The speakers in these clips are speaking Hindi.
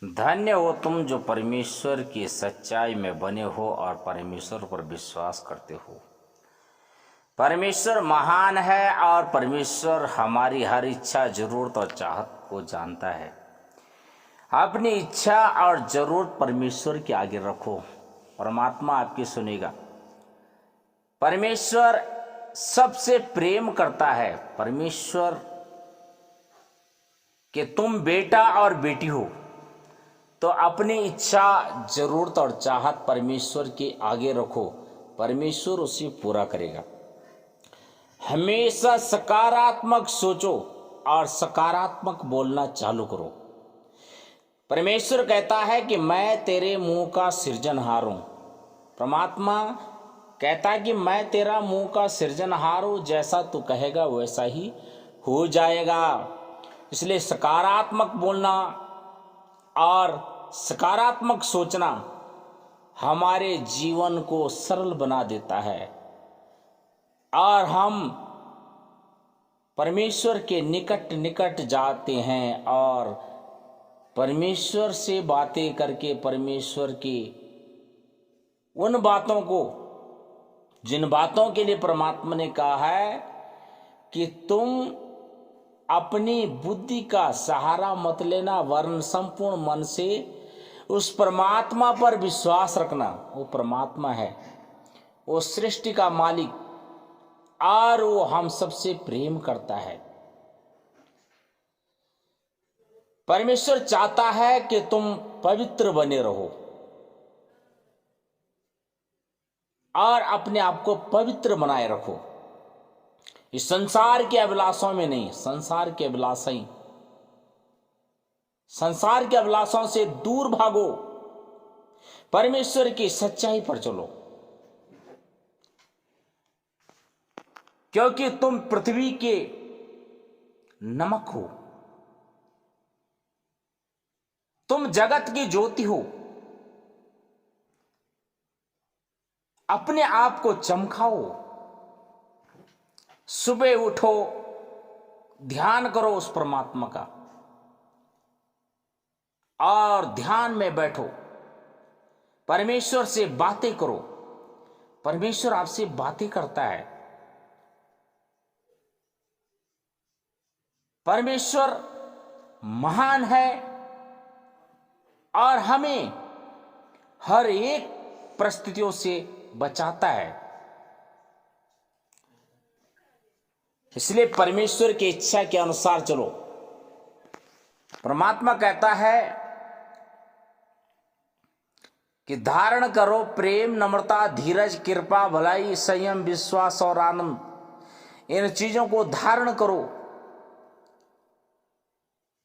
धन्य हो तुम जो परमेश्वर की सच्चाई में बने हो और परमेश्वर पर विश्वास करते हो। परमेश्वर महान है और परमेश्वर हमारी हर इच्छा, जरूरत और चाहत को जानता है। अपनी इच्छा और जरूरत परमेश्वर के आगे रखो, परमात्मा आपकी सुनेगा। परमेश्वर सबसे प्रेम करता है। परमेश्वर कि तुम बेटा और बेटी हो तो अपनी इच्छा, जरूरत और चाहत परमेश्वर के आगे रखो, परमेश्वर उसे पूरा करेगा। हमेशा सकारात्मक सोचो और सकारात्मक बोलना चालू करो। परमेश्वर कहता है कि मैं तेरे मुंह का सृजनहार हूं। परमात्मा कहता है कि मैं तेरा मुंह का सृजनहार हूं, जैसा तू कहेगा वैसा ही हो जाएगा। इसलिए सकारात्मक बोलना और सकारात्मक सोचना हमारे जीवन को सरल बना देता है और हम परमेश्वर के निकट निकट जाते हैं और परमेश्वर से बातें करके परमेश्वर की उन बातों को, जिन बातों के लिए परमात्मा ने कहा है कि तुम अपनी बुद्धि का सहारा मत लेना, वरन संपूर्ण मन से उस परमात्मा पर विश्वास रखना। वो परमात्मा है, वो सृष्टि का मालिक और वो हम सबसे प्रेम करता है। परमेश्वर चाहता है कि तुम पवित्र बने रहो और अपने आप को पवित्र बनाए रखो। इस संसार के अभिलाषों में नहीं, संसार के अभिलाषों से दूर भागो, परमेश्वर की सच्चाई पर चलो, क्योंकि तुम पृथ्वी के नमक हो, तुम जगत की ज्योति हो। अपने आप को चमकाओ, सुबह उठो, ध्यान करो उस परमात्मा का और ध्यान में बैठो, परमेश्वर से बातें करो। परमेश्वर आपसे बातें करता है। परमेश्वर महान है और हमें हर एक परिस्थितियों से बचाता है। इसलिए परमेश्वर की इच्छा के अनुसार चलो। परमात्मा कहता है कि धारण करो प्रेम, नम्रता, धीरज, कृपा, भलाई, संयम, विश्वास और आनंद। इन चीजों को धारण करो।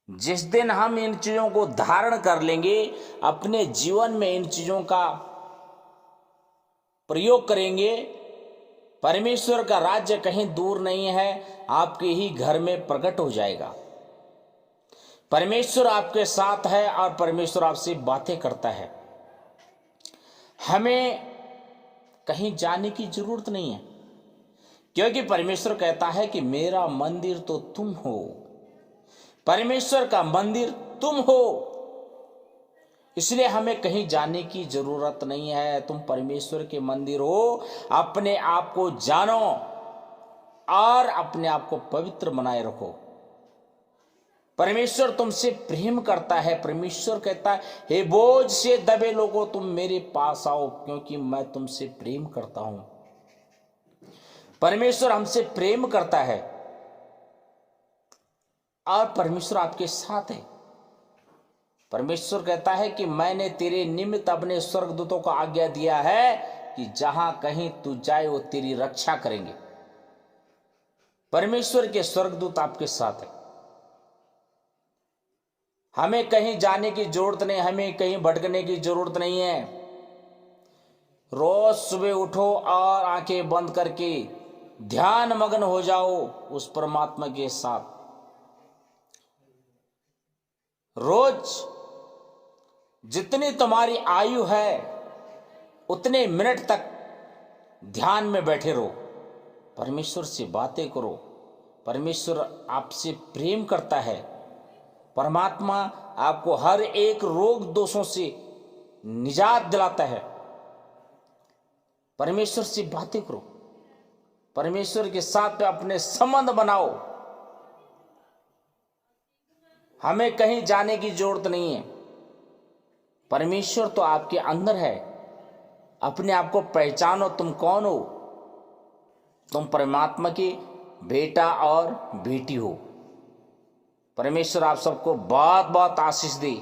जिस दिन हम इन चीजों को धारण कर लेंगे, अपने जीवन में इन चीजों का प्रयोग करेंगे, परमेश्वर का राज्य कहीं दूर नहीं है, आपके ही घर में प्रकट हो जाएगा। परमेश्वर आपके साथ है और परमेश्वर आपसे बातें करता है। हमें कहीं जाने की जरूरत नहीं है, क्योंकि परमेश्वर कहता है कि मेरा मंदिर तो तुम हो। परमेश्वर का मंदिर तुम हो, इसलिए हमें कहीं जाने की जरूरत नहीं है। तुम परमेश्वर के मंदिर हो। अपने आप को जानो और अपने आप को पवित्र बनाए रखो। परमेश्वर तुमसे प्रेम करता है। परमेश्वर कहता है, हे बोझ से दबे लोगों, तुम मेरे पास आओ, क्योंकि मैं तुमसे प्रेम करता हूं। परमेश्वर हमसे प्रेम करता है और परमेश्वर आपके साथ है। परमेश्वर कहता है कि मैंने तेरे निमित्त अपने स्वर्गदूतों को आज्ञा दिया है कि जहां कहीं तू जाए वो तेरी रक्षा करेंगे। परमेश्वर के स्वर्गदूत आपके साथ है। हमें कहीं जाने की जरूरत नहीं, हमें कहीं भटकने की जरूरत नहीं है। रोज सुबह उठो और आंखें बंद करके ध्यान मग्न हो जाओ उस परमात्मा के साथ। रोज जितनी तुम्हारी आयु है उतने मिनट तक ध्यान में बैठे रहो, परमेश्वर से बातें करो। परमेश्वर आपसे प्रेम करता है। परमात्मा आपको हर एक रोग दोषों से निजात दिलाता है। परमेश्वर से बातें करो, परमेश्वर के साथ अपने संबंध बनाओ। हमें कहीं जाने की जरूरत नहीं है, परमेश्वर तो आपके अंदर है। अपने आप को पहचानो, तुम कौन हो। तुम परमात्मा के बेटा और बेटी हो। परमेश्वर आप सबको बहुत बहुत आशीष दे।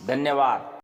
धन्यवाद।